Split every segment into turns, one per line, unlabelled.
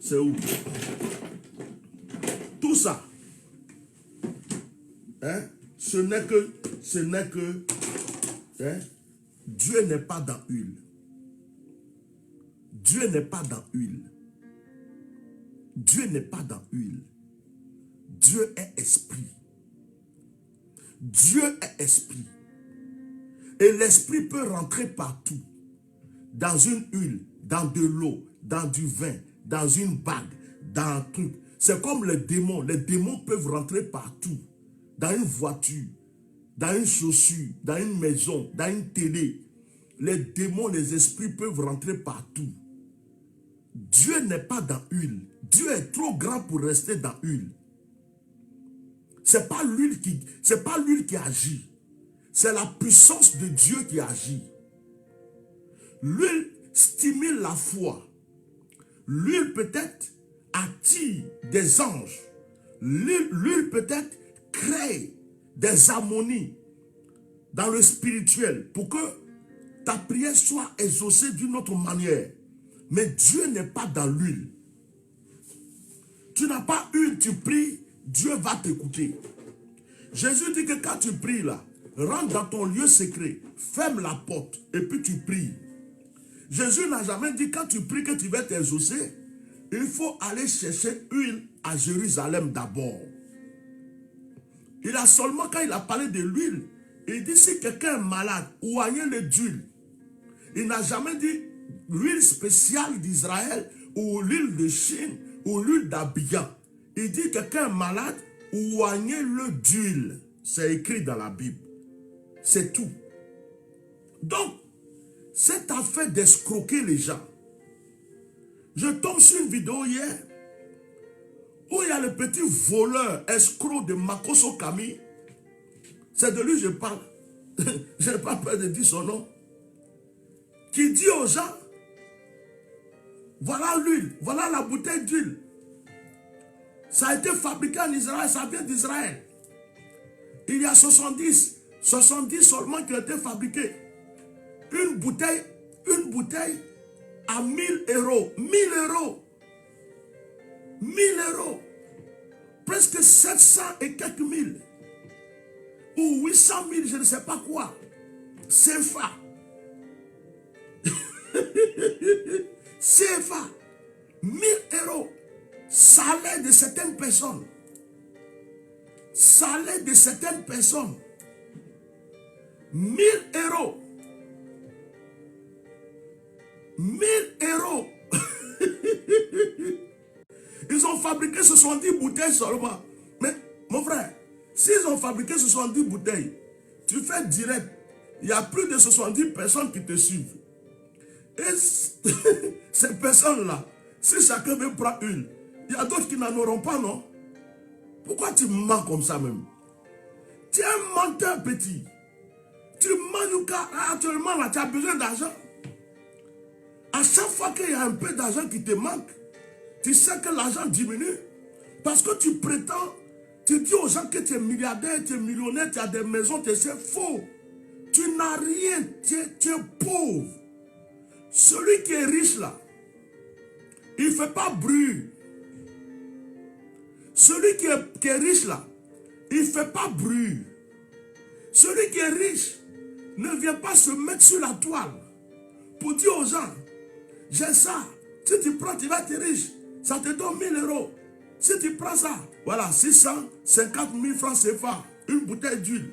c'est où? Tout ça, hein, ce n'est que, hein, Dieu n'est pas dans huile. Dieu n'est pas dans huile. Dieu n'est pas dans huile. Dieu est esprit. Dieu est esprit. Et l'esprit peut rentrer partout. Dans une huile, dans de l'eau, dans du vin, dans une bague, dans un truc. C'est comme les démons. Les démons peuvent rentrer partout. Dans une voiture, dans une chaussure, dans une maison, dans une télé. Les démons, les esprits peuvent rentrer partout. Dieu n'est pas dans huile. Dieu est trop grand pour rester dans huile. C'est pas l'huile qui agit. C'est la puissance de Dieu qui agit. L'huile stimule la foi. L'huile peut-être attire des anges. L'huile peut-être crée des harmonies dans le spirituel pour que ta prière soit exaucée d'une autre manière. Mais Dieu n'est pas dans l'huile. Tu n'as pas huile, tu pries, Dieu va t'écouter. Jésus dit que quand tu pries là, rentre dans ton lieu secret, ferme la porte et puis tu pries. Jésus n'a jamais dit quand tu pries que tu vas t'exaucer. Il faut aller chercher huile à Jérusalem d'abord. Il a seulement, quand il a parlé de l'huile, il dit si quelqu'un est malade, oignez-le d'huile. Il n'a jamais dit l'huile spéciale d'Israël ou l'huile de Chine ou l'huile d'Abidjan. Il dit quelqu'un est malade, oignez-le d'huile. C'est écrit dans la Bible. C'est tout. Donc, cette affaire d'escroquer les gens. Je tombe sur une vidéo hier où il y a le petit voleur escroc de Makoso Kami. C'est de lui que je parle. Je n'ai pas peur de dire son nom. Qui dit aux gens, voilà l'huile, voilà la bouteille d'huile. Ça a été fabriqué en Israël, ça vient d'Israël. Il y a 70 seulement qui ont été fabriqués. Une bouteille à 1000 euros. 1000 euros. 1000 euros. Presque 700 et quelques mille. Ou 800 000, je ne sais pas quoi. CFA. CFA. 1000 euros. Salaire de certaines personnes. Salaire de certaines personnes. 1000 euros. 1000 euros. Ils ont fabriqué 70 bouteilles seulement. Mais, mon frère, s'ils ont fabriqué 70 bouteilles, tu fais direct. Il y a plus de 70 personnes qui te suivent. Et ces personnes-là, si chacun veut prendre une, il y a d'autres qui n'en auront pas, non? Pourquoi tu mens comme ça même? Tu es un menteur petit. Tu mens car actuellement là, tu as besoin d'argent. À chaque fois qu'il y a un peu d'argent qui te manque, tu sais que l'argent diminue. Parce que tu prétends, tu dis aux gens que tu es milliardaire, tu es millionnaire, tu as des maisons, c'est faux. Tu n'as rien, tu es pauvre. Celui qui est riche là, il ne fait pas bruit. Celui qui est riche là, il ne fait pas bruit. Celui qui est riche ne vient pas se mettre sur la toile pour dire aux gens, j'ai ça, si tu prends, tu vas être riche, ça te donne 1000 euros. Si tu prends ça, voilà, 650 000 francs CFA, une bouteille d'huile.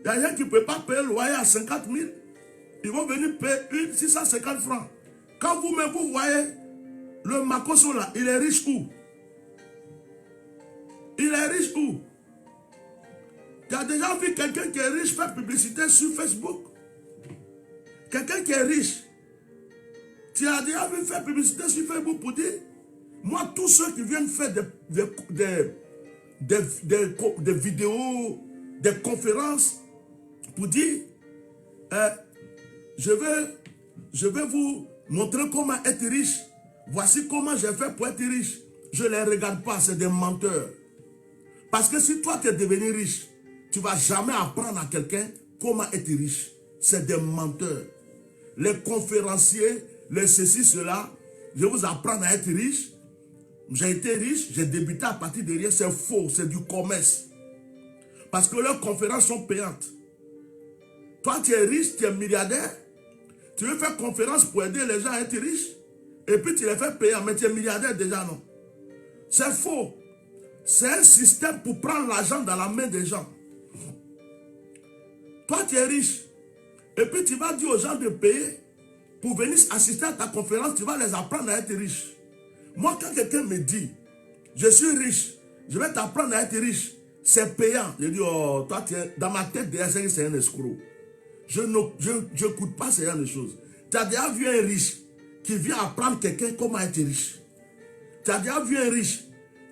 Il y a rien qui ne peut pas payer le loyer à 50 000. Ils vont venir payer 650 francs. Quand vous-même, vous voyez le Makoso là, il est riche où? Il est riche où? Tu as déjà vu quelqu'un qui est riche faire publicité sur Facebook? Quelqu'un qui est riche, tu as déjà vu faire publicité sur Facebook pour dire, moi, tous ceux qui viennent faire des vidéos, des conférences, pour dire, je vais vous montrer comment être riche. Voici comment j'ai fait pour être riche. Je ne les regarde pas, c'est des menteurs. Parce que si toi tu es devenu riche, tu ne vas jamais apprendre à quelqu'un comment être riche. C'est des menteurs. Les conférenciers, les ceci, cela, je vais vous apprendre à être riche. J'ai été riche, j'ai débuté à partir de rien. C'est faux, c'est du commerce. Parce que leurs conférences sont payantes. Toi, tu es riche, tu es milliardaire. Tu veux faire conférence pour aider les gens à être riches. Et puis tu les fais payer, mais tu es milliardaire déjà, non. C'est faux. C'est un système pour prendre l'argent dans la main des gens. Toi, tu es riche. Et puis tu vas dire aux gens de payer pour venir assister à ta conférence. Tu vas les apprendre à être riches. Moi, quand quelqu'un me dit, je suis riche, je vais t'apprendre à être riche, c'est payant. Je dis, oh, toi, tu es, dans ma tête, c'est un escroc. Je n'écoute pas ce genre de choses. Tu as déjà vu un riche qui vient apprendre quelqu'un comment être riche. Tu as déjà vu un riche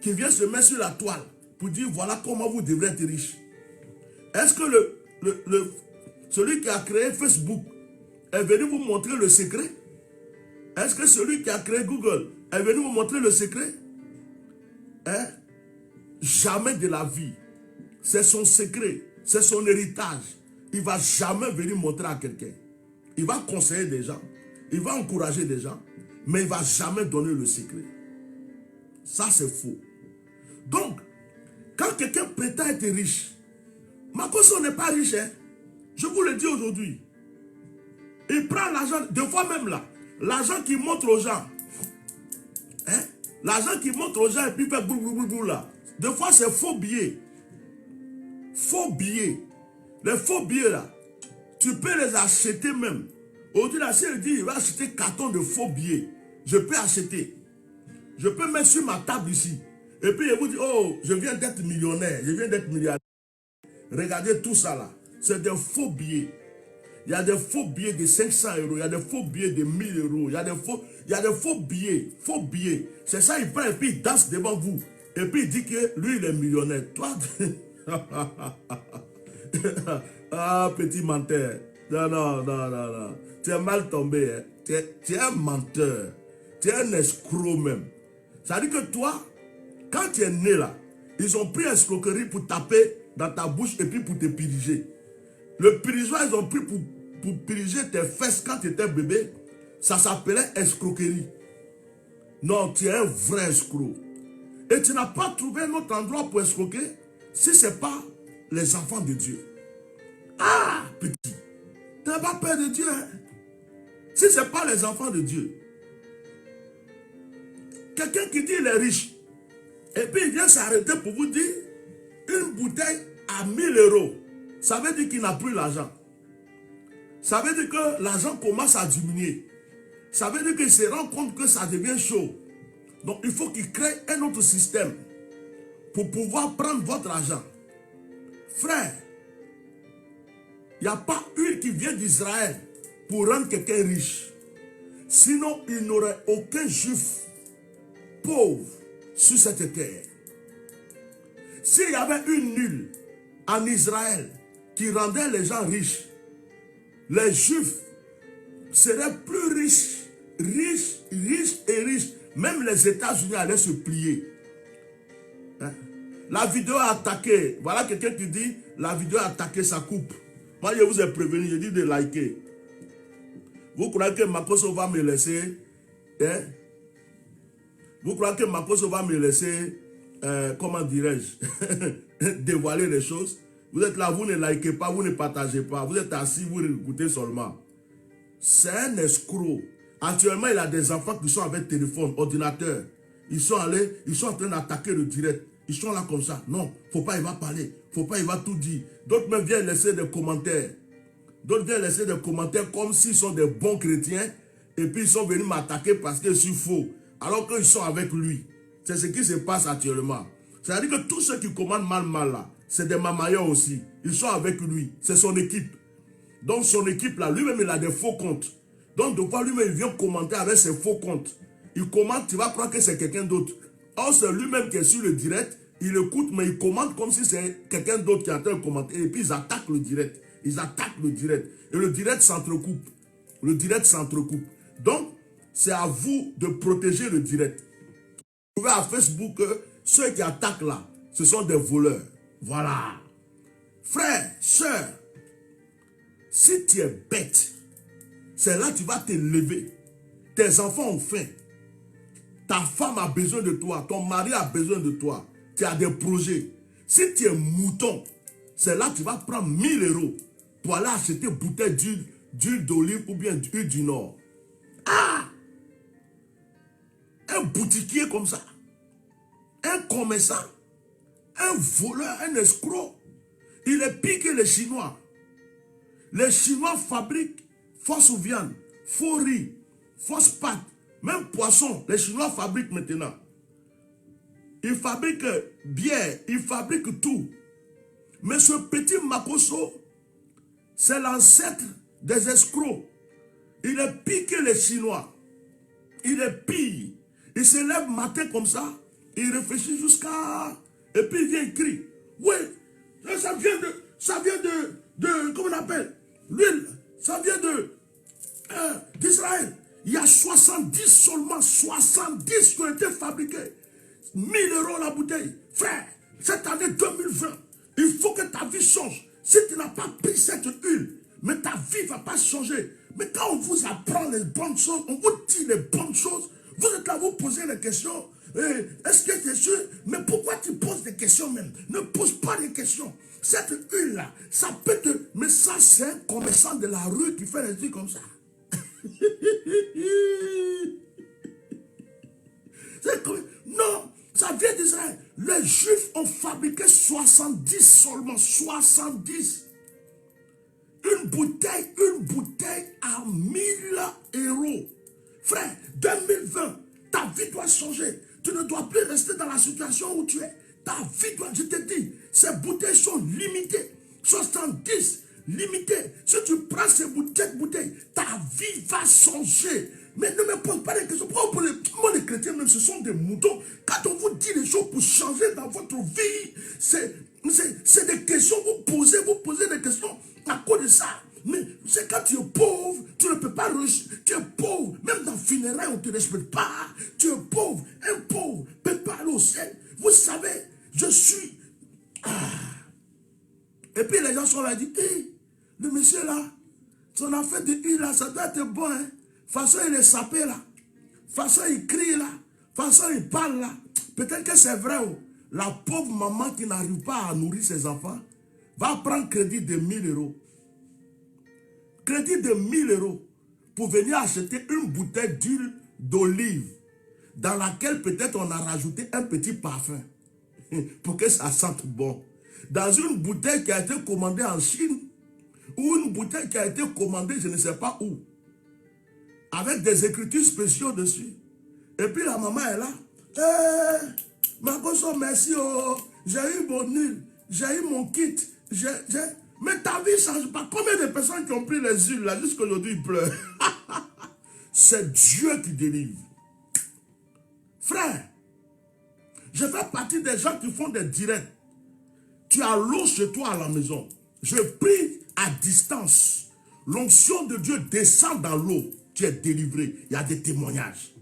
qui vient se mettre sur la toile pour dire, voilà comment vous devrez être riche. Est-ce que celui qui a créé Facebook est venu vous montrer le secret? Est-ce que celui qui a créé Google est venu vous montrer le secret? Hein? Jamais de la vie. C'est son secret, c'est son héritage. Il ne va jamais venir montrer à quelqu'un. Il va conseiller des gens, il va encourager des gens, mais il ne va jamais donner le secret. Ça, c'est faux. Donc, quand quelqu'un prétend être riche, Makosso n'est pas riche, hein? Je vous le dis aujourd'hui. Il prend l'argent, deux fois même là, l'argent qu'il montre aux gens. Hein? L'argent qu'il montre aux gens et puis il fait boum là. Deux fois, c'est faux billets. Faux billets. Les faux billets là, tu peux les acheter même. Aujourd'hui, la CL dit, il va acheter carton de faux billets. Je peux acheter. Je peux mettre sur ma table ici. Et puis, il vous dit, oh, je viens d'être millionnaire, je viens d'être milliardaire. Regardez tout ça là. C'est des faux billets. Il y a des faux billets de 500 €, il y a des faux billets de 1000 €, il y a des faux billets, C'est ça, il prend et puis il danse devant vous. Et puis il dit que lui, il est millionnaire. Toi, ah, petit menteur. Non. Tu es mal tombé. Hein. Tu es un menteur. Tu es un escroc même. Ça veut dire que toi, quand tu es né là, ils ont pris escroquerie pour taper dans ta bouche et puis pour te piriger. Le pirigeoir, ils ont pris pour piriger tes fesses quand tu étais bébé. Ça s'appelait escroquerie. Non, tu es un vrai escroc. Et tu n'as pas trouvé un autre endroit pour escroquer si ce n'est pas les enfants de Dieu. Ah, petit. Tu n'as pas peur de Dieu. Hein? Si ce n'est pas les enfants de Dieu. Quelqu'un qui dit qu'il est riche. Et puis il vient s'arrêter pour vous dire une bouteille à 1000 €. Ça veut dire qu'il n'a plus l'argent. Ça veut dire que l'argent commence à diminuer. Ça veut dire qu'il se rend compte que ça devient chaud. Donc il faut qu'il crée un autre système pour pouvoir prendre votre argent. Frère, il n'y a pas une qui vient d'Israël pour rendre quelqu'un riche. Sinon, il n'aurait aucun juif pauvre sur cette terre. S'il y avait une nulle en Israël qui rendait les gens riches, les juifs seraient plus riches. Même les États-Unis allaient se plier. Hein? La vidéo a attaqué. Voilà quelqu'un qui dit, la vidéo a attaqué sa coupe. Moi, je vous ai prévenu, je dis de liker. Vous croyez que Makosso va me laisser... Hein? Vous croyez que Makosso va me laisser, comment dirais-je, dévoiler les choses? Vous êtes là, vous ne likez pas, vous ne partagez pas. Vous êtes assis, vous écoutez seulement. C'est un escroc. Actuellement, il a des enfants qui sont avec téléphone, ordinateur. Ils sont en train d'attaquer le direct. Ils sont là comme ça. Non, faut pas, il va parler. Faut pas, il va tout dire. D'autres même viennent laisser des commentaires. D'autres viennent laisser des commentaires comme s'ils sont des bons chrétiens. Et puis ils sont venus m'attaquer parce que je suis faux. Alors qu'ils sont avec lui. C'est ce qui se passe actuellement. C'est-à-dire que tous ceux qui commandent mal là, c'est des mamailleurs aussi. Ils sont avec lui. C'est son équipe. Donc son équipe là, lui-même il a des faux comptes. Donc de quoi lui-même il vient commenter avec ses faux comptes. Il commente, tu vas croire que c'est quelqu'un d'autre. Or c'est lui-même qui est sur le direct. Il écoute mais il commente comme si c'est quelqu'un d'autre qui est en train de commenter. Et puis ils attaquent le direct. Ils attaquent le direct. Et le direct s'entrecoupe. Le direct s'entrecoupe. Donc c'est à vous de protéger le direct. Vous trouvez à Facebook ceux qui attaquent là, ce sont des voleurs. Voilà. Frère, soeur, si tu es bête, c'est là que tu vas te lever. Tes enfants ont faim. Ta femme a besoin de toi, ton mari a besoin de toi. Tu as des projets. Si tu es mouton, c'est là que tu vas prendre 1000 € pour aller acheter une bouteille d'huile d'olive ou bien d'huile du Nord. Ah! Un boutiquier comme ça, un commerçant, un voleur, un escroc, il est pire que les Chinois. Les Chinois fabriquent fausse viande, faux riz, fausse pâte, même poisson. Les Chinois fabriquent maintenant. Ils fabriquent bière, ils fabriquent tout. Mais ce petit Makosso, c'est l'ancêtre des escrocs. Il est pire que les Chinois. Il est pire. Il se lève matin comme ça, il réfléchit jusqu'à... Et puis il vient écrire. Oui, ça vient de comment on appelle? L'huile, ça vient d'Israël. Il y a 70 seulement, 70 qui ont été fabriqués. 1000 € la bouteille. Frère, cette année 2020, il faut que ta vie change. Si tu n'as pas pris cette huile, mais ta vie ne va pas changer. Mais quand on vous apprend les bonnes choses, on vous dit les bonnes choses, vous êtes là, vous posez les questions. Est-ce que c'est sûr? Mais pourquoi tu poses des questions même? Ne pose pas des questions. Cette huile-là, ça peut te... Mais ça, c'est un commerçant de la rue qui fait des trucs comme ça. Non, ça vient d'Israël. Les Juifs ont fabriqué 70 seulement, 70. Une bouteille à 1000 €. Frère, 2020, ta vie doit changer. Tu ne dois plus rester dans la situation où tu es. Ta vie doit, je te dis, ces bouteilles sont limitées. 70, limitées. Si tu prends cette bouteille, ta vie va changer. Mais ne me pose pas des questions. Pour les chrétiens, même, ce sont des moutons. Quand on vous dit des choses pour changer dans votre vie, c'est des questions. Vous posez des questions à cause de ça. Mais c'est quand tu es pauvre, tu ne peux pas réussir. Tu es pauvre. Même dans le funérail, on ne te respecte pas. Tu es pauvre. Un pauvre ne peut pas aller au ciel. Vous savez, je suis... Et puis les gens sont là et disent, hey, le monsieur là, son affaire de huile là, ça doit être bon. Hein? Façon il est sapé là. Façon il crie là. Façon il parle là. Peut-être que c'est vrai. Oh. La pauvre maman qui n'arrive pas à nourrir ses enfants va prendre crédit de 1000 €. Crédit de 1000 € pour venir acheter une bouteille d'huile d'olive dans laquelle peut-être on a rajouté un petit parfum pour que ça sente bon. Dans une bouteille qui a été commandée en Chine ou une bouteille qui a été commandée je ne sais pas où avec des écritures spéciaux dessus. Et puis la maman est là. Makosso, merci, oh, j'ai eu mon huile, j'ai eu mon kit, mais ta vie ne change pas. Combien de personnes qui ont pris les huiles là, jusqu'à aujourd'hui ils pleurent? C'est Dieu qui délivre. Frère, je fais partie des gens qui font des directs. Tu as l'eau chez toi à la maison. Je prie à distance. L'onction de Dieu descend dans l'eau. Tu es délivré. Il y a des témoignages.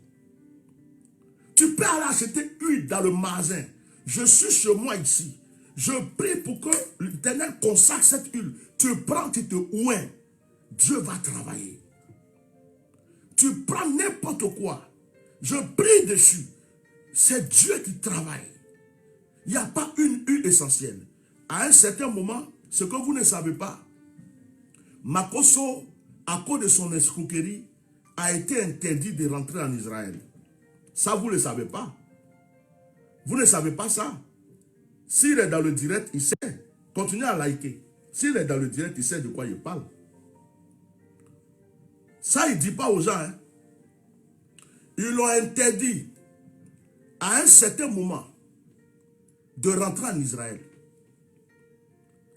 Tu peux aller acheter huile dans le magasin. Je suis chez moi ici. Je prie pour que l'Éternel consacre cette huile. Tu prends, tu te ouins. Dieu va travailler. Tu prends n'importe quoi. Je prie dessus. C'est Dieu qui travaille. Il n'y a pas une huile essentielle. À un certain moment, ce que vous ne savez pas, Makosso, à cause de son escroquerie, a été interdit de rentrer en Israël. Ça, vous ne le savez pas. Vous ne savez pas ça. S'il est dans le direct, il sait. Continuez à liker. S'il est dans le direct, il sait de quoi il parle. Ça, il ne dit pas aux gens. Hein. Ils l'ont interdit à un certain moment de rentrer en Israël.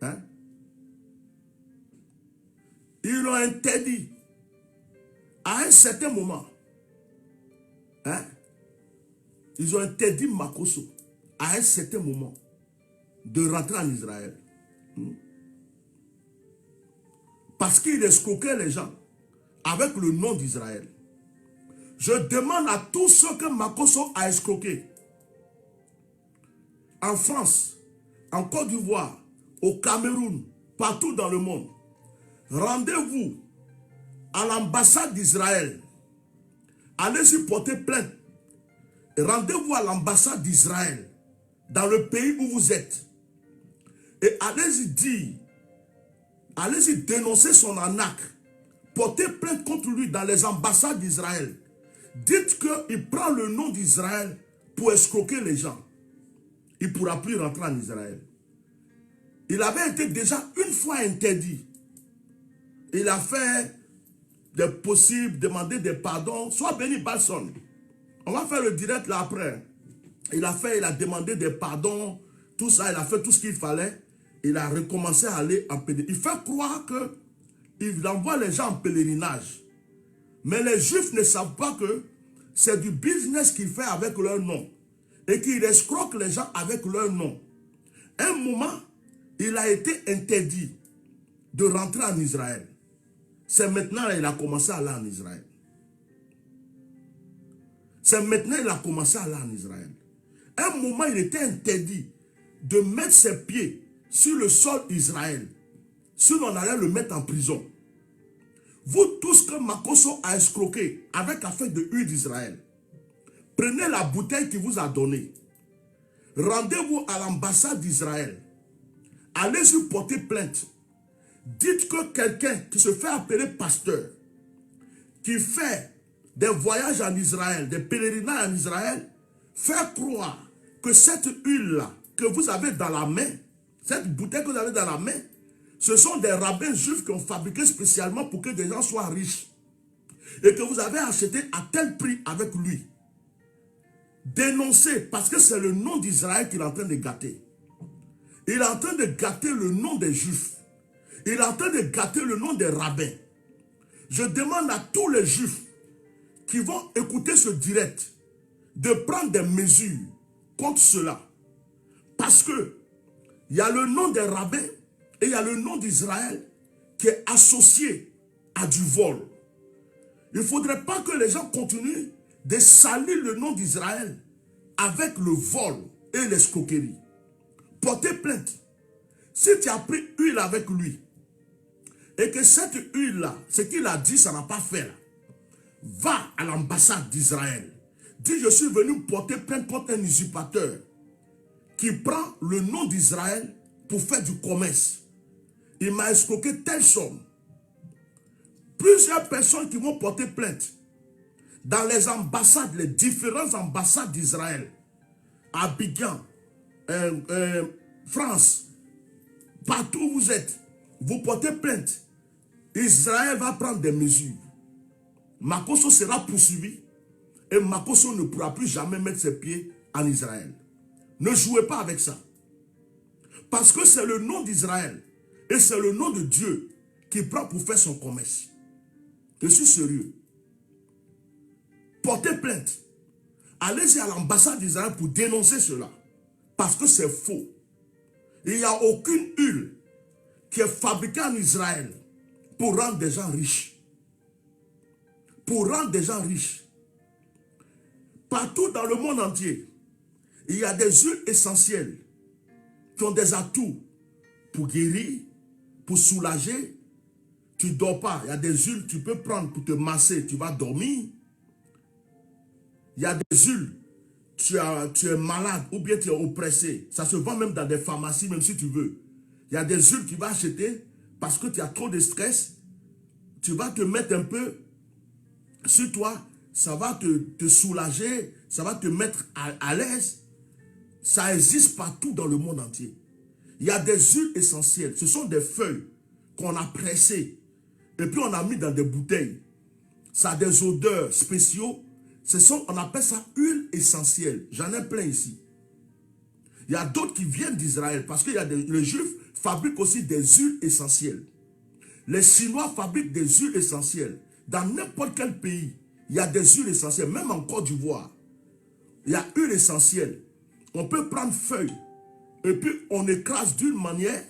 Hein? Ils l'ont interdit à un certain moment. Hein? Ils ont interdit Makosso à un certain moment de rentrer en Israël. Parce qu'il escroquait les gens avec le nom d'Israël. Je demande à tous ceux que Makosso a escroqués, en France, en Côte d'Ivoire, au Cameroun, partout dans le monde, rendez-vous à l'ambassade d'Israël. Allez-y porter plainte. rendez-vous à l'ambassade d'Israël, dans le pays où vous êtes, et allez-y dire, allez-y dénoncer son arnaque, portez plainte contre lui dans les ambassades d'Israël. Dites qu'il prend le nom d'Israël pour escroquer les gens. Il ne pourra plus rentrer en Israël. Il avait été déjà une fois interdit. Il a fait des possibles, demander des pardons. Sois béni, Balson. On va faire le direct là après. Il a demandé des pardons, tout ça, il a fait tout ce qu'il fallait. Il a recommencé à aller en pèlerinage. Il fait croire qu'il envoie les gens en pèlerinage. Mais les Juifs ne savent pas que c'est du business qu'il fait avec leur nom. Et qu'il escroque les gens avec leur nom. Un moment, il a été interdit de rentrer en Israël. C'est maintenant qu'il a commencé à aller en Israël. C'est maintenant qu'il a commencé à aller en Israël. Un moment, il était interdit de mettre ses pieds sur le sol d'Israël. Sinon, on allait le mettre en prison. Vous tous que Makoso a escroqué avec affaire de huile d'Israël, prenez la bouteille qu'il vous a donnée. Rendez-vous à l'ambassade d'Israël. Allez-y porter plainte. Dites que quelqu'un qui se fait appeler pasteur, qui fait des voyages en Israël, des pèlerinages en Israël, fait croire que cette huile-là que vous avez dans la main, cette bouteille que vous avez dans la main, ce sont des rabbins juifs qui ont fabriqué spécialement pour que des gens soient riches. Et que vous avez acheté à tel prix avec lui. Dénoncez, parce que c'est le nom d'Israël qu'il est en train de gâter. Il est en train de gâter le nom des Juifs. Il est en train de gâter le nom des rabbins. Je demande à tous les Juifs qui vont écouter ce direct de prendre des mesures contre cela. Parce que il y a le nom des rabbins et il y a le nom d'Israël qui est associé à du vol. Il ne faudrait pas que les gens continuent de salir le nom d'Israël avec le vol et l'escroquerie. Portez plainte. Si tu as pris huile avec lui et que cette huile-là, ce qu'il a dit, ça n'a pas fait là, va à l'ambassade d'Israël. Dis, je suis venu porter plainte contre un usurpateur qui prend le nom d'Israël pour faire du commerce. Il m'a escroqué telle somme. Plusieurs personnes qui vont porter plainte dans les ambassades, les différentes ambassades d'Israël, Abidjan, France, partout où vous êtes, vous portez plainte. Israël va prendre des mesures. Makoso sera poursuivi et Makoso ne pourra plus jamais mettre ses pieds en Israël. Ne jouez pas avec ça. Parce que c'est le nom d'Israël et c'est le nom de Dieu qui prend pour faire son commerce. Je suis sérieux. Portez plainte. Allez-y à l'ambassade d'Israël pour dénoncer cela. Parce que c'est faux. Il n'y a aucune huile qui est fabriquée en Israël pour rendre des gens riches. Pour rendre des gens riches. Partout dans le monde entier, il y a des huiles essentielles qui ont des atouts pour guérir, pour soulager. Tu ne dors pas. Il y a des huiles que tu peux prendre pour te masser, tu vas dormir. Il y a des huiles, tu es malade ou bien tu es oppressé. Ça se vend même dans des pharmacies, même si tu veux. Il y a des huiles que tu vas acheter parce que tu as trop de stress. Tu vas te mettre un peu sur toi, ça va te soulager, ça va te mettre à l'aise. Ça existe partout dans le monde entier. Il y a des huiles essentielles. Ce sont des feuilles qu'on a pressées et puis on a mis dans des bouteilles. Ça a des odeurs spéciaux. On appelle ça huile essentielle. J'en ai plein ici. Il y a d'autres qui viennent d'Israël parce que les Juifs fabriquent aussi des huiles essentielles. Les Chinois fabriquent des huiles essentielles. Dans n'importe quel pays, il y a des huiles essentielles. Même en Côte d'Ivoire, il y a huile essentielle. On peut prendre feuille et puis on écrase d'une manière,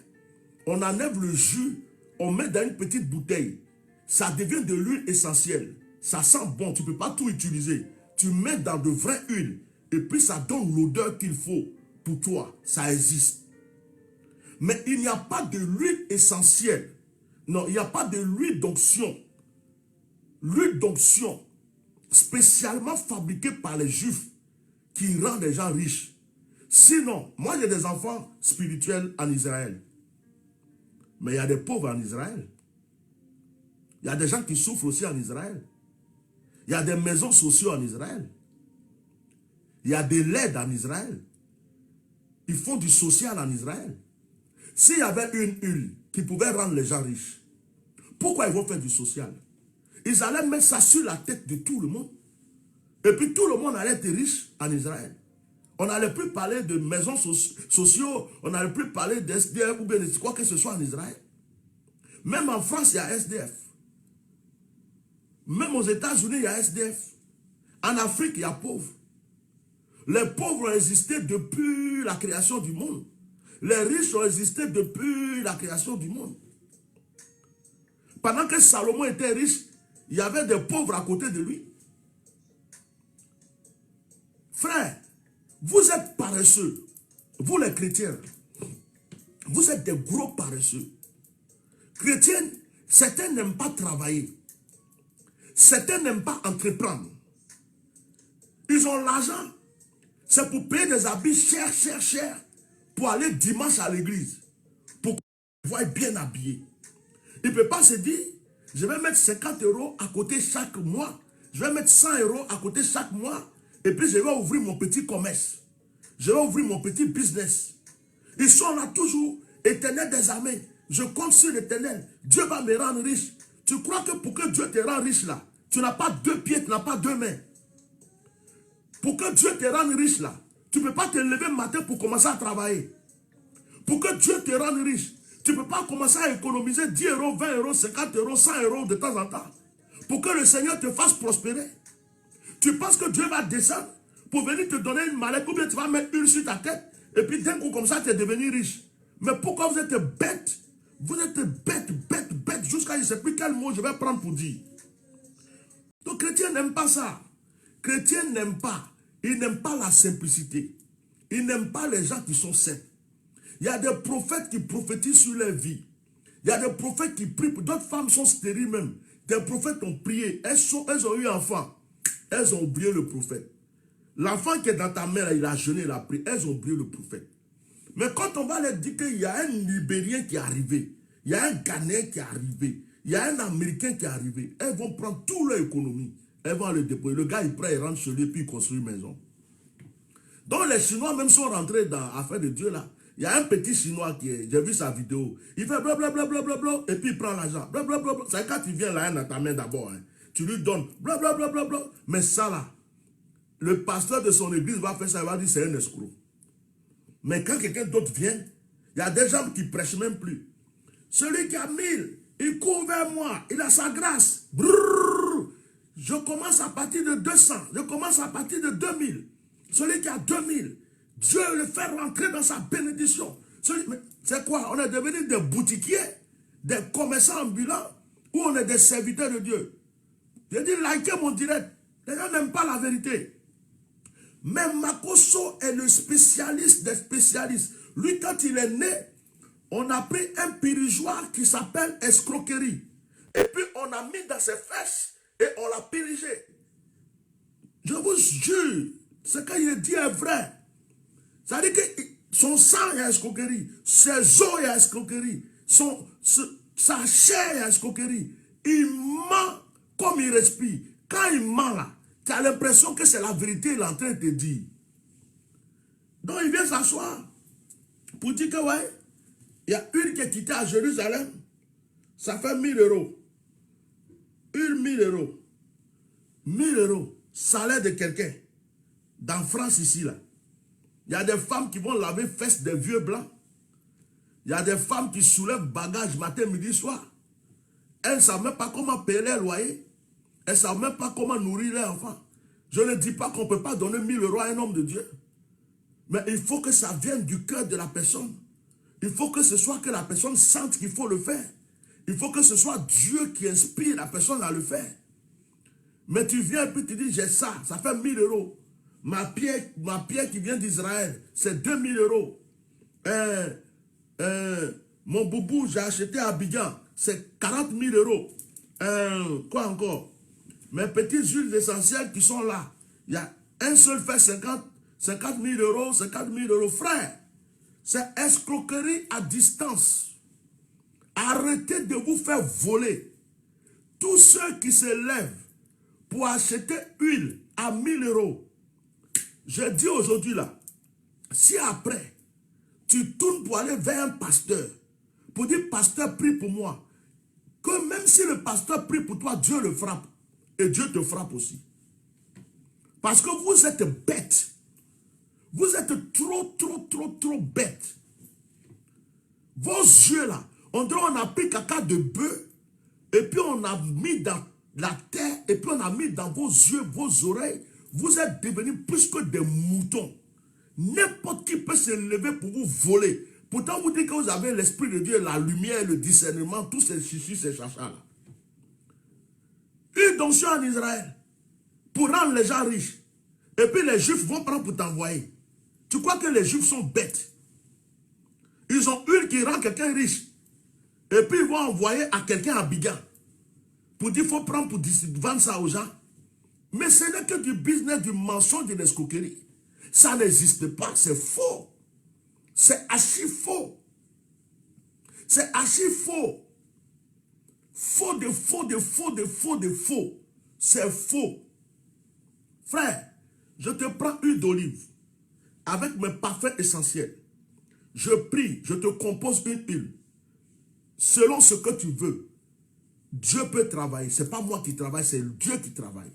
on enlève le jus, on met dans une petite bouteille. Ça devient de l'huile essentielle. Ça sent bon, tu ne peux pas tout utiliser. Tu mets dans de vraies huiles et puis ça donne l'odeur qu'il faut pour toi. Ça existe. Mais il n'y a pas de l'huile essentielle. Non, il n'y a pas de l'huile d'onction. L'huile d'onction, spécialement fabriquée par les Juifs, qui rend les gens riches. Sinon, moi j'ai des enfants spirituels en Israël. Mais il y a des pauvres en Israël. Il y a des gens qui souffrent aussi en Israël. Il y a des maisons sociales en Israël. Il y a des LED en Israël. Ils font du social en Israël. S'il y avait une huile qui pouvait rendre les gens riches, pourquoi ils vont faire du social? Ils allaient mettre ça sur la tête de tout le monde. Et puis tout le monde allait être riche en Israël. On n'allait plus parler de maisons sociaux, on n'allait plus parler d'SDF ou bien de quoi que ce soit en Israël. Même en France, il y a SDF. Même aux États-Unis, il y a SDF. En Afrique, il y a pauvres. Les pauvres ont existé depuis la création du monde. Les riches ont existé depuis la création du monde. Pendant que Salomon était riche, il y avait des pauvres à côté de lui. Frère, vous êtes paresseux. Vous les chrétiens, vous êtes des gros paresseux. Chrétiens, certains n'aiment pas travailler. Certains n'aiment pas entreprendre. Ils ont l'argent. C'est pour payer des habits chers, pour aller dimanche à l'église. Pour qu'ils voient bien habillés. Il ne peut pas se dire, je vais mettre 50 € à côté chaque mois. Je vais mettre 100 € à côté chaque mois. Et puis je vais ouvrir mon petit commerce. Je vais ouvrir mon petit business. Ils sont là toujours, Éternel des armées. Je compte sur l'Éternel. Dieu va me rendre riche. Tu crois que pour que Dieu te rende riche là, tu n'as pas 2 pieds, tu n'as pas 2 mains. Pour que Dieu te rende riche là, tu ne peux pas te lever le matin pour commencer à travailler. Pour que Dieu te rende riche, tu ne peux pas commencer à économiser 10 €, 20 €, 50 €, 100 € de temps en temps. Pour que le Seigneur te fasse prospérer. Tu penses que Dieu va descendre pour venir te donner une mallette, ou bien tu vas mettre une sur ta tête, et puis d'un coup comme ça, tu es devenu riche. Mais pourquoi vous êtes bête? Vous êtes bête, jusqu'à je ne sais plus quel mot je vais prendre pour dire. Donc chrétiens n'aiment pas ça. Chrétiens n'aiment pas. Ils n'aiment pas la simplicité. Ils n'aiment pas les gens qui sont simples. Il y a des prophètes qui prophétisent sur leur vie. Il y a des prophètes qui prient. D'autres femmes sont stériles même. Des prophètes ont prié. Elles ont eu enfant. Elles ont oublié le prophète. L'enfant qui est dans ta main, il a jeûné, il a prié. Elles ont oublié le prophète. Mais quand on va leur dire qu'il y a un Libérien qui est arrivé, il y a un Ghanéen qui est arrivé, il y a un Américain qui est arrivé, elles vont prendre toute leur économie. Elles vont le déployer. Le gars, il prend, il rentre chez lui, puis il construit une maison. Donc les Chinois même sont rentrés dans l'affaire de Dieu là. Il y a un petit Chinois qui est, j'ai vu sa vidéo, il fait blablabla, et puis il prend l'argent. Blablabla. C'est quand il vient là, dans ta main d'abord, hein, tu lui donnes blablabla. Mais ça là, le pasteur de son église va faire ça, il va dire c'est un escroc. Mais quand quelqu'un d'autre vient, il y a des gens qui ne prêchent même plus. Celui qui a 1000, il court vers moi, il a sa grâce. Brrr, je commence à partir de 200, je commence à partir de 2000. Celui qui a 2000, Dieu le fait rentrer dans sa bénédiction. C'est quoi? On est devenus des boutiquiers, des commerçants ambulants, ou on est des serviteurs de Dieu. Je dis, likez mon direct. Les gens n'aiment pas la vérité. Mais Makoso est le spécialiste des spécialistes. Lui, quand il est né, on a pris un pirigeoir qui s'appelle escroquerie. Et puis, on a mis dans ses fesses et on l'a pirigé. Je vous jure, ce qu'il dit est vrai. Ça veut dire que son sang est escroquerie, ses os est escroquerie, sa chair est escroquerie. Il ment comme il respire. Quand il ment là, tu as l'impression que c'est la vérité, il est en train de te dire. Donc il vient s'asseoir pour dire que ouais, il y a une qui est quittée à Jérusalem, ça fait 1000 €. Une 1000 €. 1000 €, salaire de quelqu'un. Dans France ici là. Il y a des femmes qui vont laver fesses des vieux blancs. Il y a des femmes qui soulèvent bagages matin, midi, soir. Elles ne savent même pas comment payer leur loyer. Elles ne savent même pas comment nourrir leurs enfants. Je ne dis pas qu'on ne peut pas donner 1000 € à un homme de Dieu. Mais il faut que ça vienne du cœur de la personne. Il faut que ce soit que la personne sente qu'il faut le faire. Il faut que ce soit Dieu qui inspire la personne à le faire. Mais tu viens et puis tu dis, j'ai ça, ça fait 1000 €. Ma pierre qui vient d'Israël, c'est 2000 €. Mon boubou, j'ai acheté à Abidjan, c'est 40 000 €. Quoi encore? Mes petites huiles essentielles qui sont là, il y a un seul fait 50 000 euros, 50 000 euros. Frère, c'est escroquerie à distance. Arrêtez de vous faire voler. Tous ceux qui se lèvent pour acheter huile à 1000 euros, je dis aujourd'hui là, si après, tu tournes pour aller vers un pasteur, pour dire, pasteur, prie pour moi, que même si le pasteur prie pour toi, Dieu le frappe. Et Dieu te frappe aussi. Parce que vous êtes bêtes. Vous êtes trop bêtes. Vos yeux là, on dirait on a pris caca de bœuf, et puis on a mis dans la terre, et puis on a mis dans vos yeux, vos oreilles. Vous êtes devenus plus que des moutons. N'importe qui peut se lever pour vous voler. Pourtant, vous dites que vous avez l'Esprit de Dieu, la lumière, le discernement, tous ces chichis, ces chachas-là. Une onction en Israël pour rendre les gens riches. Et puis les Juifs vont prendre pour t'envoyer. Tu crois que les Juifs sont bêtes? Ils ont une qui rend quelqu'un riche. Et puis ils vont envoyer à quelqu'un à Bigan. Pour dire qu'il faut prendre pour vendre ça aux gens. Mais ce n'est que du business, du mensonge, de l'escroquerie. Ça n'existe pas, c'est faux. C'est archi faux. C'est archi faux. Faux de faux, de faux, de faux, de faux. C'est faux. Frère, je te prends huile d'olive avec mes parfums essentiels. Je prie, je te compose une huile. Selon ce que tu veux. Dieu peut travailler. Ce n'est pas moi qui travaille, c'est Dieu qui travaille.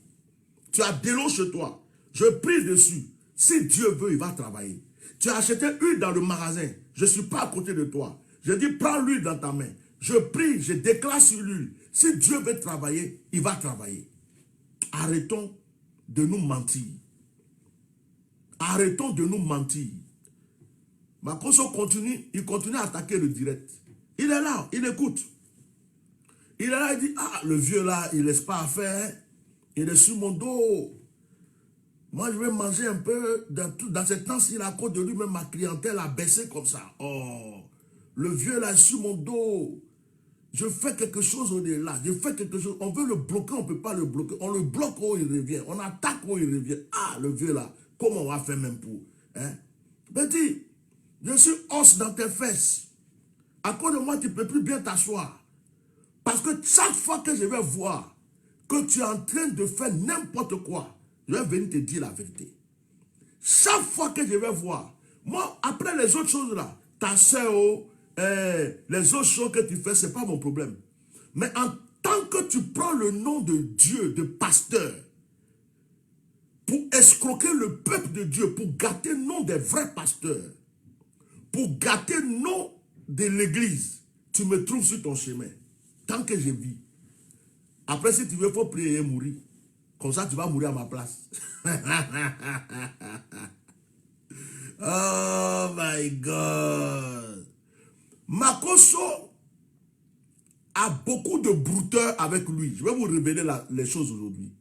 Tu as de l'eau chez toi. Je prie dessus. Si Dieu veut, il va travailler. Tu as acheté huile dans le magasin. Je ne suis pas à côté de toi. Je dis, prends l'huile dans ta main. Je prie, je déclare sur l'huile. Si Dieu veut travailler, il va travailler. Arrêtons de nous mentir. Arrêtons de nous mentir. Makoso continue, il continue à attaquer le direct. Il est là, il écoute. Il est là, il dit, ah, le vieux là, il ne laisse pas à faire. Il est sur mon dos. Moi, je vais manger un peu. Dans ce temps-ci, à cause de lui, même ma clientèle a baissé comme ça. Oh, le vieux là est sur mon dos. Je fais quelque chose au-delà. Je fais quelque chose. On veut le bloquer, on ne peut pas le bloquer. On le bloque où il revient. On attaque où il revient. Ah, le vieux là, comment on va faire même pour? Hein? Petit, je suis os dans tes fesses. À cause de moi, tu ne peux plus bien t'asseoir. Parce que chaque fois que je vais voir que tu es en train de faire n'importe quoi, je vais venir te dire la vérité. Chaque fois que je vais voir, moi, après les autres choses là, ta soeur, les autres choses que tu fais, ce n'est pas mon problème. Mais en tant que tu prends le nom de Dieu, de pasteur, pour escroquer le peuple de Dieu, pour gâter le nom des vrais pasteurs, pour gâter le nom de l'église, tu me trouves sur ton chemin. Tant que je vis. Après, si tu veux, il faut prier et mourir. Comme ça, tu vas mourir à ma place. Oh my God. Makoso a beaucoup de brouteurs avec lui. Je vais vous révéler les choses aujourd'hui.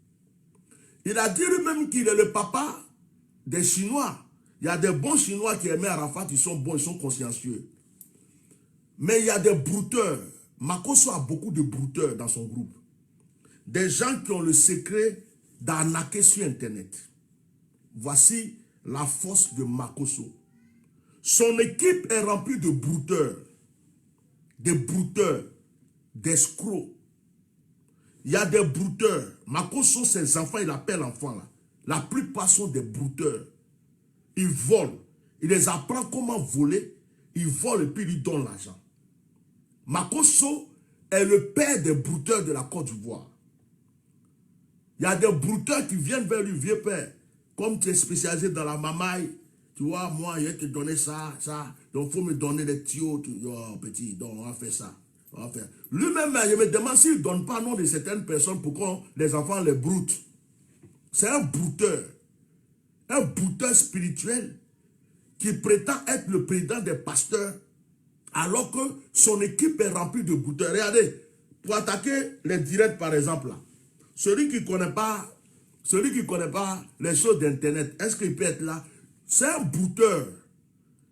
Il a dit lui-même qu'il est le papa des Chinois. Il y a des bons Chinois qui aimaient Arafat, ils sont bons, ils sont consciencieux. Mais il y a des brouteurs. Makoso a beaucoup de brouteurs dans son groupe. Des gens qui ont le secret d'arnaquer sur Internet. Voici la force de Makoso. Son équipe est remplie de brouteurs, d'escrocs. Il y a des brouteurs. Makoso, ses enfants, il appelle enfants là. La plupart sont des brouteurs. Ils volent. Il les apprend comment voler. Ils volent et puis ils lui donnent l'argent. Makoso est le père des brouteurs de la Côte d'Ivoire. Il y a des brouteurs qui viennent vers lui, vieux père. Comme tu es spécialisé dans la mamaille, tu vois, moi, je vais te donner ça. Donc, il faut me donner des tuyaux. Oh, petit, donc, on va faire ça. Lui-même, je me demande s'il ne donne pas nom de certaines personnes pour que les enfants les broutent. C'est un brouteur. Un brouteur spirituel qui prétend être le président des pasteurs alors que son équipe est remplie de brouteurs. Regardez, pour attaquer les directs par exemple, là, celui qui ne connaît pas les choses d'Internet, est-ce qu'il peut être là? C'est un brouteur.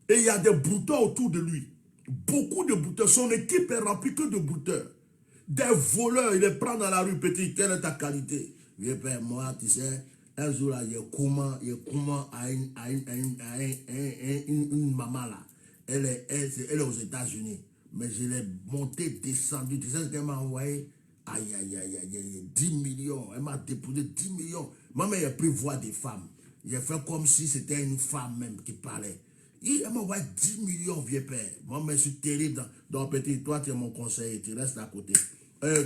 Et il y a des brouteurs autour de lui. Beaucoup de brouteurs. Son équipe est remplie que de brouteurs. Des voleurs, il les prend dans la rue, petit. Quelle est ta qualité? Vieux père, moi, tu sais, Un jour là, il y a comment à une maman là. Elle est aux États-Unis. Mais je l'ai montée, descendue. Tu sais ce qu'elle m'a envoyé? Aïe, aïe, aïe, aïe, aïe, 10 millions. Elle m'a déposé 10 millions. Moi-même, j'ai pris voix des femmes. J'ai fait comme si c'était une femme même qui parlait. Elle m'a envoyé 10 millions, vieux père. Moi, je suis terrible. Donc, petit, toi, tu es mon conseiller. Tu restes à côté.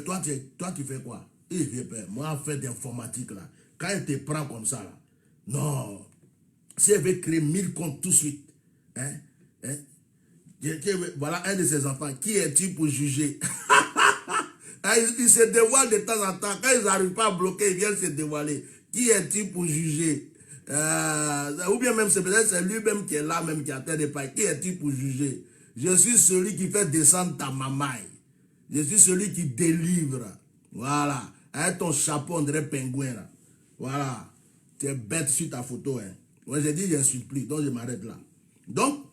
Toi, tu fais quoi? Vieux père, moi, en fait d'informatique, là. Quand elle te prend comme ça, là. Non. Si elle veut créer 1000 comptes tout de suite, hein? Voilà un de ses enfants. Qui es-tu pour juger? Il se dévoile de temps en temps. Quand ils n'arrivent pas à bloquer, ils viennent se dévoiler. Qui es-tu pour juger? Ou bien même, c'est peut-être c'est lui-même qui est là, même qui a terre des pailles. Qui es-tu pour juger? Je suis celui qui fait descendre ta mamaille. Je suis celui qui délivre. Voilà. Avec ton chapeau, on dirait pingouin. Là. Voilà. Tu es bête sur ta photo. Hein. Moi, j'ai dit, j'insulte plus. Donc, je m'arrête là. Donc,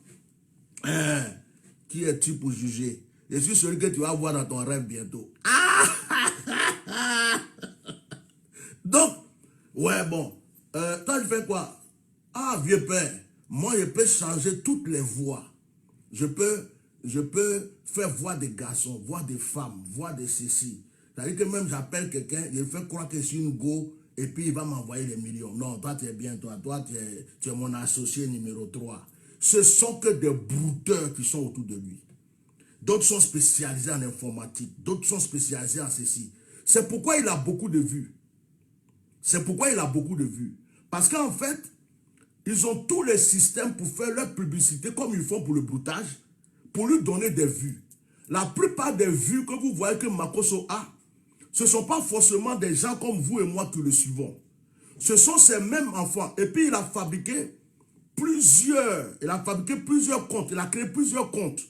qui es-tu pour juger? Je suis celui que tu vas voir dans ton rêve bientôt. Donc, ouais, bon. Toi, tu fais quoi? Ah, vieux père, moi, je peux changer toutes les voix. Je peux faire voix des garçons, voix des femmes, voix de ceci. C'est-à-dire que même j'appelle quelqu'un, je le fais croire que je suis une go, et puis il va m'envoyer des millions. Non, toi, tu es bien, toi tu es mon associé numéro 3. Ce sont que des brouteurs qui sont autour de lui. D'autres sont spécialisés en informatique, d'autres sont spécialisés en ceci. C'est pourquoi il a beaucoup de vues. C'est pourquoi il a beaucoup de vues. Parce qu'en fait, ils ont tous les systèmes pour faire leur publicité comme ils font pour le broutage, pour lui donner des vues. La plupart des vues que vous voyez que Makosso a, ce ne sont pas forcément des gens comme vous et moi qui le suivons. Ce sont ces mêmes enfants. Et puis il a fabriqué plusieurs comptes. Il a créé plusieurs comptes.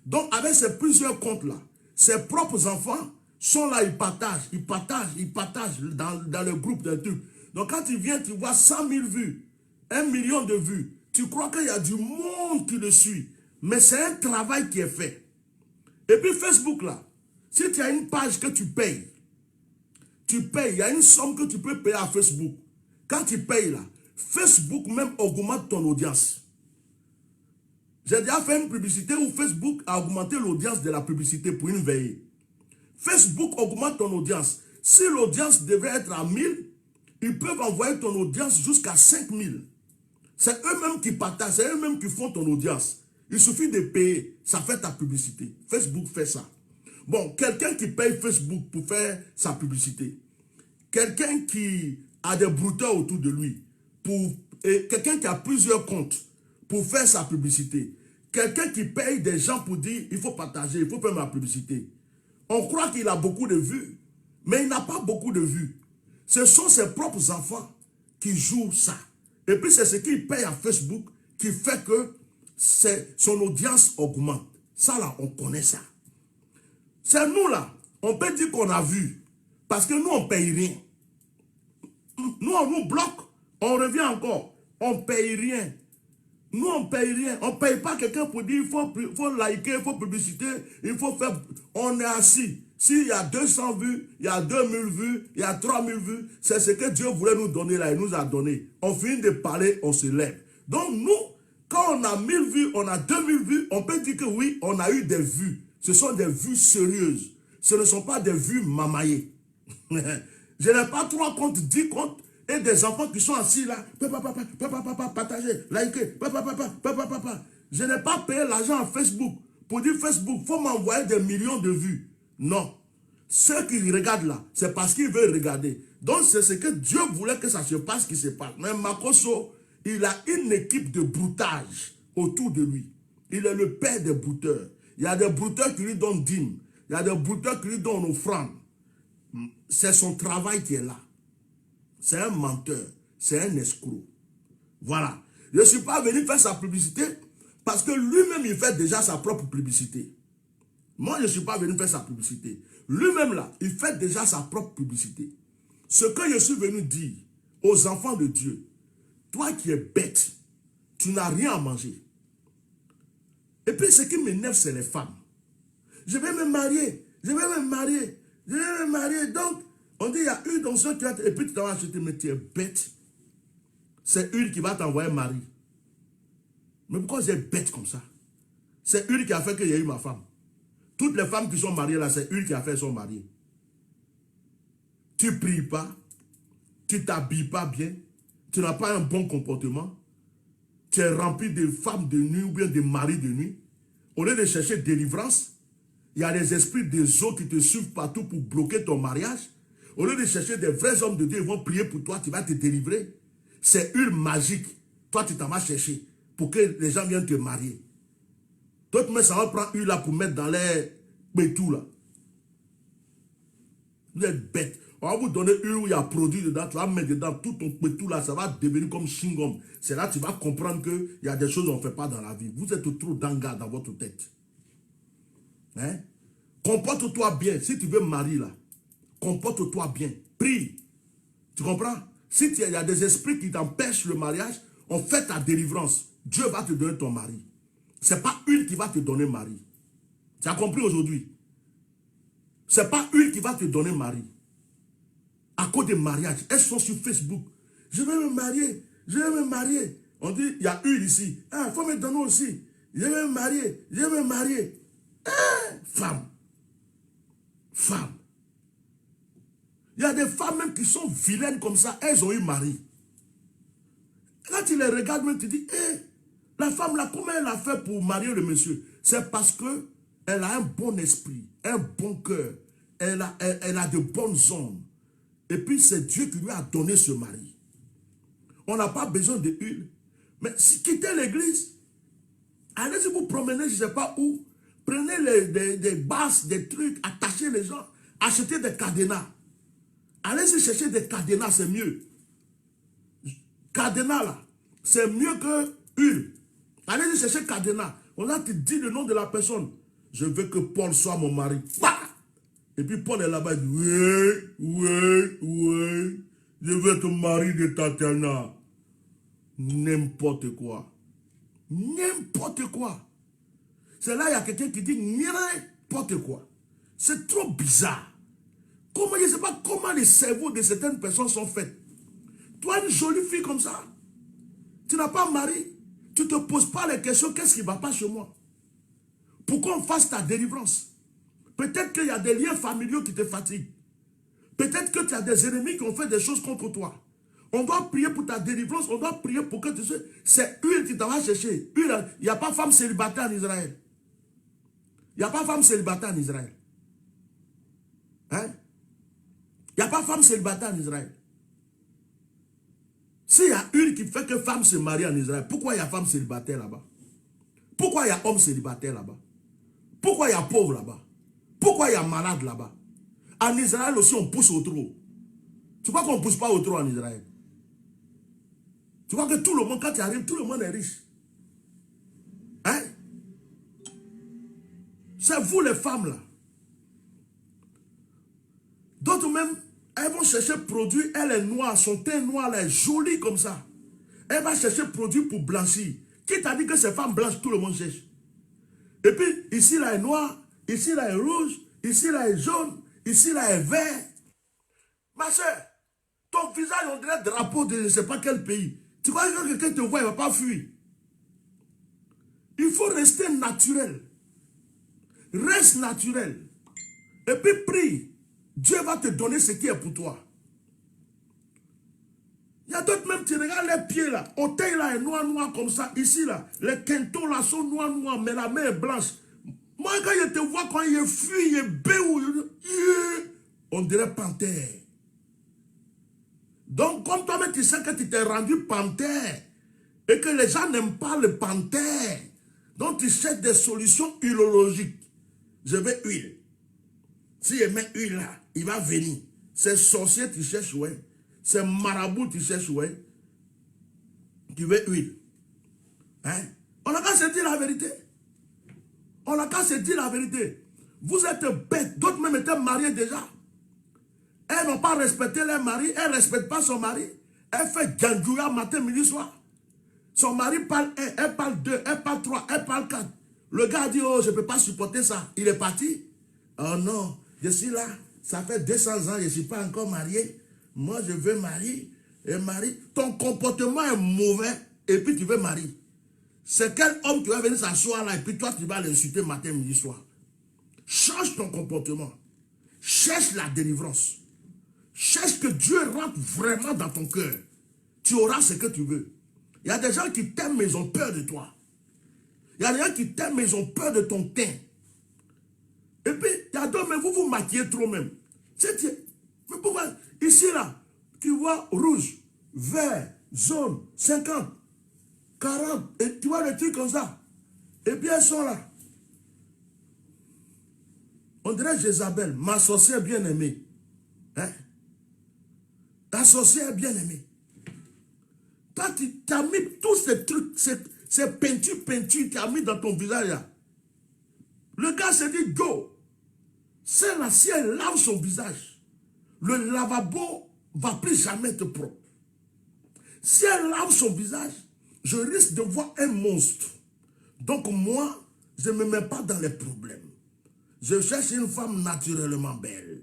Donc avec ces plusieurs comptes-là, ses propres enfants sont là, ils partagent dans le groupe d'un truc. Donc quand il vient, tu vois 100 000 vues, 1 million de vues. Tu crois qu'il y a du monde qui le suit. Mais c'est un travail qui est fait. Et puis Facebook là, si tu as une page que tu payes, il y a une somme que tu peux payer à Facebook. Quand tu payes là, Facebook même augmente ton audience. J'ai déjà fait une publicité où Facebook a augmenté l'audience de la publicité pour une veillée. Facebook augmente ton audience. Si l'audience devait être à 1000, ils peuvent envoyer ton audience jusqu'à 5000. C'est eux-mêmes qui partagent, c'est eux-mêmes qui font ton audience. Il suffit de payer, ça fait ta publicité. Facebook fait ça. Bon, quelqu'un qui paye Facebook pour faire sa publicité, quelqu'un qui a des brouteurs autour de lui, quelqu'un qui a plusieurs comptes pour faire sa publicité, quelqu'un qui paye des gens pour dire il faut partager, il faut faire ma publicité. On croit qu'il a beaucoup de vues, mais il n'a pas beaucoup de vues. Ce sont ses propres enfants qui jouent ça. Et puis c'est ce qu'il paye à Facebook qui fait que son audience augmente. Ça là, on connaît ça. C'est nous là, on peut dire qu'on a vu. Parce que nous, on ne paye rien. Nous, on nous bloque, on revient encore. On ne paye rien. Nous, on ne paye rien. On ne paye pas quelqu'un pour dire il faut liker, il faut publicité, il faut faire... On est assis. S'il y a 200 vues, il y a 2000 vues, il y a 3000 vues, c'est ce que Dieu voulait nous donner là, il nous a donné. On finit de parler, on se lève. Donc nous, quand on a 1000 vues, on a 2000 vues, on peut dire que oui, on a eu des vues. Ce sont des vues sérieuses. Ce ne sont pas des vues mamaillées. Je n'ai pas 3 comptes, 10 comptes, et des enfants qui sont assis là, partager, liker, Je n'ai pas payé l'argent à Facebook pour dire Facebook, il faut m'envoyer des millions de vues. Non. Ceux qui regardent là, c'est parce qu'ils veulent regarder. Donc c'est ce que Dieu voulait que ça se passe, qui se passe. Mais Makosso, il a une équipe de broutage autour de lui. Il est le père des brouteurs. Il y a des brouteurs qui lui donnent dîme. Il y a des brouteurs qui lui donnent offrande. C'est son travail qui est là. C'est un menteur. C'est un escroc. Voilà. Je ne suis pas venu faire sa publicité parce que lui-même, il fait déjà sa propre publicité. Moi, je ne suis pas venu faire sa publicité. Lui-même, là, il fait déjà sa propre publicité. Ce que je suis venu dire aux enfants de Dieu, toi qui es bête, tu n'as rien à manger. Et puis, ce qui m'énerve, c'est les femmes. Je vais me marier. Je vais me marier. Je vais me marier. Donc, on dit, il y a eu dans ce théâtre, et puis tu t'en vas acheter, mais tu es bête. c'est huile qui va t'envoyer mari. Mais pourquoi j'ai bête comme ça? C'est huile qui a fait que j'ai eu ma femme. Toutes les femmes qui sont mariées là, c'est huile qui a fait qu'elles sont mariées. Tu ne pries pas, tu ne t'habilles pas bien, tu n'as pas un bon comportement, tu es rempli de femmes de nuit ou bien de maris de nuit. Au lieu de chercher délivrance, il y a des esprits des eaux qui te suivent partout pour bloquer ton mariage. Au lieu de chercher des vrais hommes de Dieu, ils vont prier pour toi, tu vas te délivrer. C'est huile magique. Toi, tu t'en vas chercher pour que les gens viennent te marier. D'autres, mais ça va prendre huile là pour mettre dans les pétous là. Vous êtes bêtes. On va vous donner huile où il y a produit dedans, tu vas mettre dedans tout ton pétou là, ça va devenir comme chewing-gum. C'est là que tu vas comprendre qu'il y a des choses qu'on ne fait pas dans la vie. Vous êtes trop danga dans votre tête. Hein? Comporte-toi bien. Si tu veux marier là, comporte-toi bien. Prie. Tu comprends? Si il y a des esprits qui t'empêchent le mariage, on fait ta délivrance. Dieu va te donner ton mari. Ce n'est pas une qui va te donner mari. Tu as compris aujourd'hui? Ce n'est pas une qui va te donner mari. À cause des mariages, elles sont sur Facebook. Je vais me marier. Je vais me marier. On dit, il y a une ici. Il faut me donner aussi. Je vais me marier. Je vais me marier. Femme. Femme. Il y a des femmes même qui sont vilaines comme ça. Elles ont eu mari. Quand tu les regardes, même tu dis, la femme là, comment elle a fait pour marier le monsieur? C'est parce que elle a un bon esprit, un bon cœur. Elle a de bonnes ondes. Et puis c'est Dieu qui lui a donné ce mari. On n'a pas besoin de huile. Mais si quittez l'église, allez-y vous promener, je ne sais pas où. Prenez des basses, des trucs, attachez les gens, achetez des cadenas. Allez-y chercher des cadenas, c'est mieux. Cadenas là, c'est mieux que huile. Allez-y chercher cadenas. On a te dit le nom de la personne. Je veux que Paul soit mon mari. Bah! Et puis Paul est là-bas, il dit, oui, je veux être mari de Tatiana. N'importe quoi. N'importe quoi. C'est là, il y a quelqu'un qui dit n'importe quoi. C'est trop bizarre. Comment, je ne sais pas comment les cerveaux de certaines personnes sont faits. Toi, une jolie fille comme ça, tu n'as pas mari, tu ne te poses pas les questions, qu'est-ce qui ne va pas chez moi? Pourquoi on fasse ta délivrance? Peut-être qu'il y a des liens familiaux qui te fatiguent. Peut-être que tu as des ennemis qui ont fait des choses contre toi. On doit prier pour ta délivrance, on doit prier pour que tu sais, c'est huile qui t'en va chercher. Il n'y a pas femme célibataire en Israël. Il n'y a pas femme célibataire en Israël. Hein? Il n'y a pas femme célibataire en Israël. S'il y a une qui fait que femme se marie en Israël, pourquoi il y a femme célibataire là-bas? Pourquoi il y a homme célibataire là-bas? Pourquoi il y a pauvre là-bas? Pourquoi il y a malade là-bas? En Israël aussi, on pousse au trou. Tu crois qu'on ne pousse pas au trou en Israël? Tu vois que tout le monde, quand tu arrives, tout le monde est riche. Hein? C'est vous les femmes là. D'autres même, elles vont chercher produit, elle est noire, son teint noir, elle est jolie comme ça. Elle va chercher produit pour blanchir. Qui t'a dit que ces femmes blanches, tout le monde cherche? Et puis, ici là est noir, ici là est rouge, ici là est jaune, ici là est vert. Ma soeur, ton visage, on dirait drapeau de je ne sais pas quel pays. Tu crois que quelqu'un te voit, il ne va pas fuir. Il faut rester naturel. Reste naturel. Et puis prie. Dieu va te donner ce qui est pour toi. Il y a d'autres même, tu regardes les pieds là. Orteil là est noir, noir comme ça. Ici là, les quintons là sont noirs, noirs, mais la main est blanche. Moi, quand je te vois, quand il fuit, il est béou, on dirait panthère. Donc, comme toi-même, tu sais que tu t'es rendu panthère et que les gens n'aiment pas le panthère. Donc, tu cherches des solutions huilologiques. Je veux huile. Si je mets huile là, il va venir. C'est sorcier, tu cherches, ouais. C'est marabout, tu cherches, ouais. Tu veux huile. Hein? On n'a qu'à se dire la vérité. On n'a qu'à se dire la vérité. Vous êtes bêtes. D'autres même étaient mariés déjà. Elles n'ont pas respecté leur mari. Elle ne respecte pas son mari. Elle fait gandouya matin, midi, soir. Son mari parle 1, elle parle 2, elle parle 3, elle parle 4. Le gars dit, oh, je ne peux pas supporter ça. Il est parti. Oh non, je suis là. Ça fait 200 ans, je ne suis pas encore marié. Moi, je veux marier. et marie, ton comportement est mauvais et puis tu veux marier. C'est quel homme qui va venir s'asseoir là et puis toi tu vas l'insulter matin, midi, soir. Change ton comportement. Cherche la délivrance. Cherche que Dieu rentre vraiment dans ton cœur. Tu auras ce que tu veux. Il y a des gens qui t'aiment mais ils ont peur de toi. Il y a des gens qui t'aiment mais ils ont peur de ton teint. Et puis, il y a d'autres, mais vous vous maquillez trop même. Mais pourquoi? Ici, là, tu vois rouge, vert, jaune, 50, 40, et tu vois des trucs comme ça. Et puis elles sont là. On dirait Jézabel, ma sorcière bien-aimée. Hein? Ta sorcière bien-aimée. Toi, tu as mis tous ces trucs, ces peintures, tu as mis dans ton visage là. Le gars s'est dit, go. C'est là, si elle lave son visage, le lavabo va plus jamais être propre. Si elle lave son visage, je risque de voir un monstre. Donc moi, je ne me mets pas dans les problèmes. Je cherche une femme naturellement belle.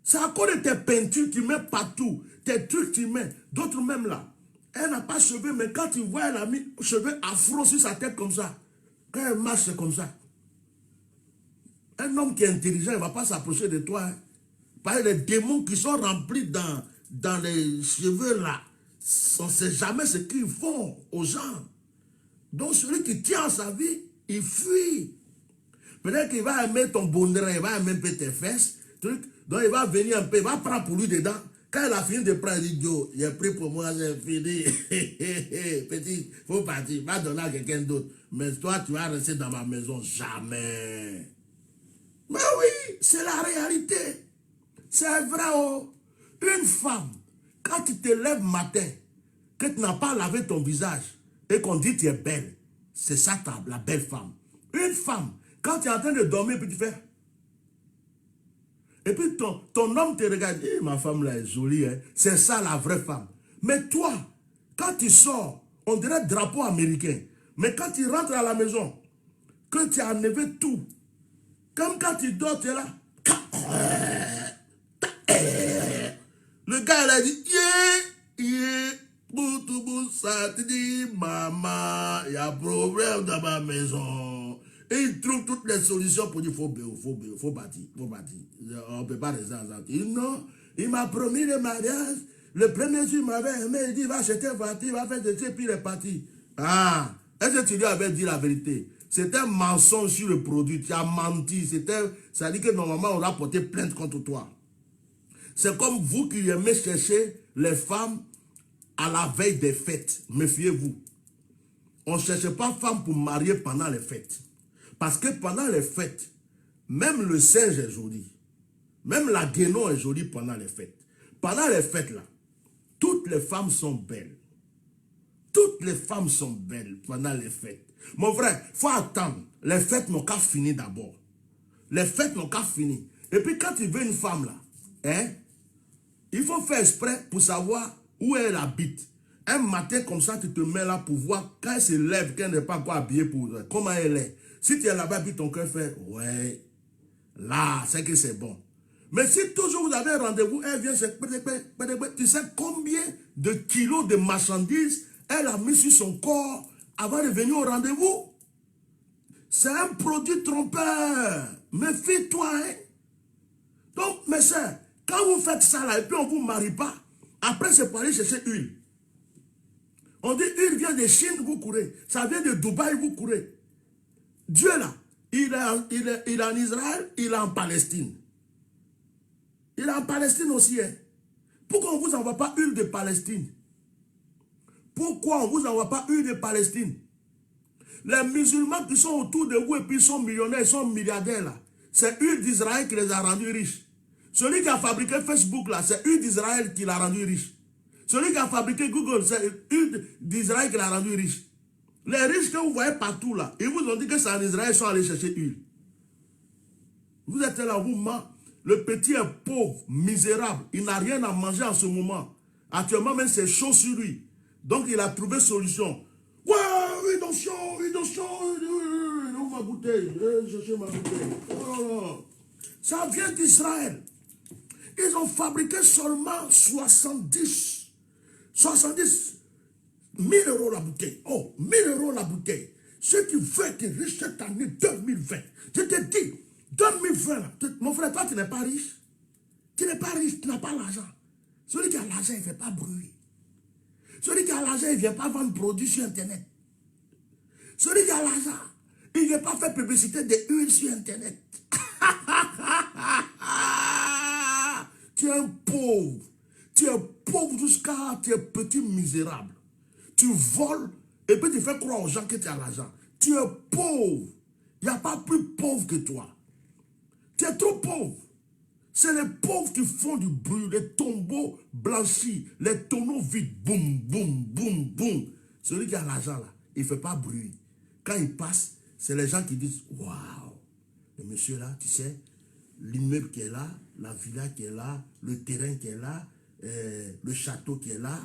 C'est à cause de tes peintures, tu mets partout. Tes trucs, tu mets. D'autres même là. Elle n'a pas cheveux, mais quand tu vois, elle a mis cheveux afro sur sa tête comme ça. Quand elle marche, c'est comme ça. Un homme qui est intelligent, il ne va pas s'approcher de toi. Hein. Parce que les démons qui sont remplis dans les cheveux là, on ne sait jamais ce qu'ils font aux gens. Donc celui qui tient sa vie, il fuit. Peut-être qu'il va aimer ton bonnet, il va aimer un peu tes fesses. Truc. Donc il va venir un peu, il va prendre pour lui dedans. Quand il a fini de prendre, il dit, yo, il a pris pour moi, j'ai fini. Petit, il faut partir, il va donner à quelqu'un d'autre. Mais toi, tu vas rester dans ma maison, jamais. Mais oui, c'est la réalité. C'est vrai, oh. Une femme, quand tu te lèves matin, que tu n'as pas lavé ton visage, et qu'on dit que tu es belle, c'est ça la belle femme. Une femme, quand tu es en train de dormir, puis tu fais... Et puis ton homme te regarde, eh, ma femme là est jolie, hein? C'est ça la vraie femme. Mais toi, quand tu sors, on dirait drapeau américain. Mais quand tu rentres à la maison, que tu as enlevé tout, comme quand tu dors, tu es là. Le gars, il a dit, ça te dit, maman, il y a un problème dans ma maison. Et il trouve toutes les solutions pour dire, faut bâtir. On ne peut pas rester ensemble. Il dit, non, il m'a promis le mariage. Le premier jour, il m'avait aimé, il dit, il va acheter une voiture, il va faire des trucs, puis il est parti. Ah, est-ce que tu lui avais dit la vérité? C'était un mensonge sur le produit, tu as menti. Ça dit que normalement, on a porté plainte contre toi. C'est comme vous qui aimez chercher les femmes à la veille des fêtes. Méfiez-vous. On ne cherche pas femme pour marier pendant les fêtes. Parce que pendant les fêtes, même le singe est joli. Même la guénon est jolie pendant les fêtes. Pendant les fêtes, là, toutes les femmes sont belles. Toutes les femmes sont belles pendant les fêtes. Mon frère, il faut attendre. Les fêtes n'ont qu'à finir d'abord. Les fêtes n'ont qu'à finir. Et puis quand tu veux une femme, là, hein, il faut faire exprès pour savoir où elle habite. Un matin comme ça, tu te mets là pour voir quand elle se lève, qu'elle n'est pas encore habillée pour comment elle est. Si tu es là-bas, puis ton cœur fait, ouais, là, c'est que c'est bon. Mais si toujours vous avez un rendez-vous, elle vient, tu sais combien de kilos de marchandises elle a mis sur son corps avant de venir au rendez-vous? C'est un produit trompeur. Méfie-toi, hein? Donc, mes soeurs, quand vous faites ça là, et puis on ne vous marie pas, après c'est pour aller chercher huile. On dit huile vient de Chine, vous courez. Ça vient de Dubaï, vous courez. Dieu là, il est en Israël, il est en Palestine. Il est en Palestine aussi. Hein? Pourquoi on ne vous envoie pas huile de Palestine? Pourquoi on ne vous envoie pas huile de Palestine? Les musulmans qui sont autour de vous et puis ils sont millionnaires, ils sont milliardaires là. C'est huile d'Israël qui les a rendus riches. Celui qui a fabriqué Facebook là, c'est huile d'Israël qui l'a rendu riche. Celui qui a fabriqué Google, c'est huile d'Israël qui l'a rendu riche. Les riches que vous voyez partout là, ils vous ont dit que c'est en Israël, ils sont allés chercher huile. Vous êtes là, vous ment. Le petit est pauvre, misérable. Il n'a rien à manger en ce moment. Actuellement, même c'est chaud sur lui. Donc, il a trouvé solution. Ouais, attention, ma bouteille. Cherchez ma bouteille. Oh, ça vient d'Israël. Ils ont fabriqué seulement 70 70 1000 euros la bouteille. Oh, 1000 euros la bouteille. Ceux qui veulent être riches cette année 2020. Je te dis, 2020, là, mon frère, toi, tu n'es pas riche. Tu n'es pas riche, tu n'as pas l'argent. Celui qui a l'argent, il ne fait pas bruit. Celui qui a l'argent, il ne vient pas vendre produits sur Internet. Celui qui a l'argent, il ne vient pas faire publicité de huile sur Internet. Tu es un pauvre. Tu es pauvre jusqu'à tu es petit misérable. Tu voles et puis tu fais croire aux gens que tu as l'argent. Tu es pauvre. Il n'y a pas plus pauvre que toi. Tu es trop pauvre. C'est les pauvres qui font du bruit, les tombeaux blanchis, les tonneaux vides. Boum, boum, boum, boum. Celui qui a l'argent là, il ne fait pas bruit. Quand il passe, c'est les gens qui disent, waouh, le monsieur là, tu sais, l'immeuble qui est là, la villa qui est là, le terrain qui est là, le château qui est là,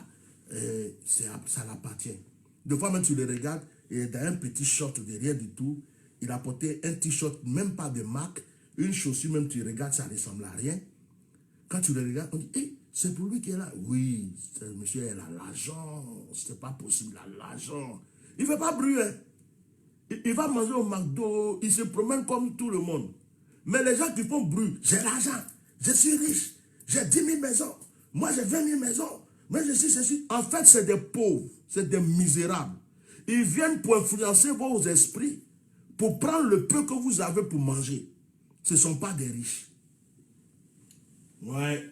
ça l'appartient. Des fois même tu le regardes, et dans un petit short de rien du tout, il a porté un t-shirt, même pas de marque, une chaussure, même tu regardes, ça ne ressemble à rien. Quand tu le regardes, on dit, hey, c'est pour lui qui est là. Oui, le monsieur, il a l'argent, c'est pas possible, il a l'argent. Il ne fait pas bruit, hein. Il va manger au McDo, il se promène comme tout le monde. Mais les gens qui font bruit, j'ai l'argent, je suis riche, j'ai 10 000 maisons, moi j'ai 20 000 maisons, mais je suis ceci. En fait, c'est des pauvres, c'est des misérables. Ils viennent pour influencer vos esprits, pour prendre le peu que vous avez pour manger. Ce ne sont pas des riches. Ouais.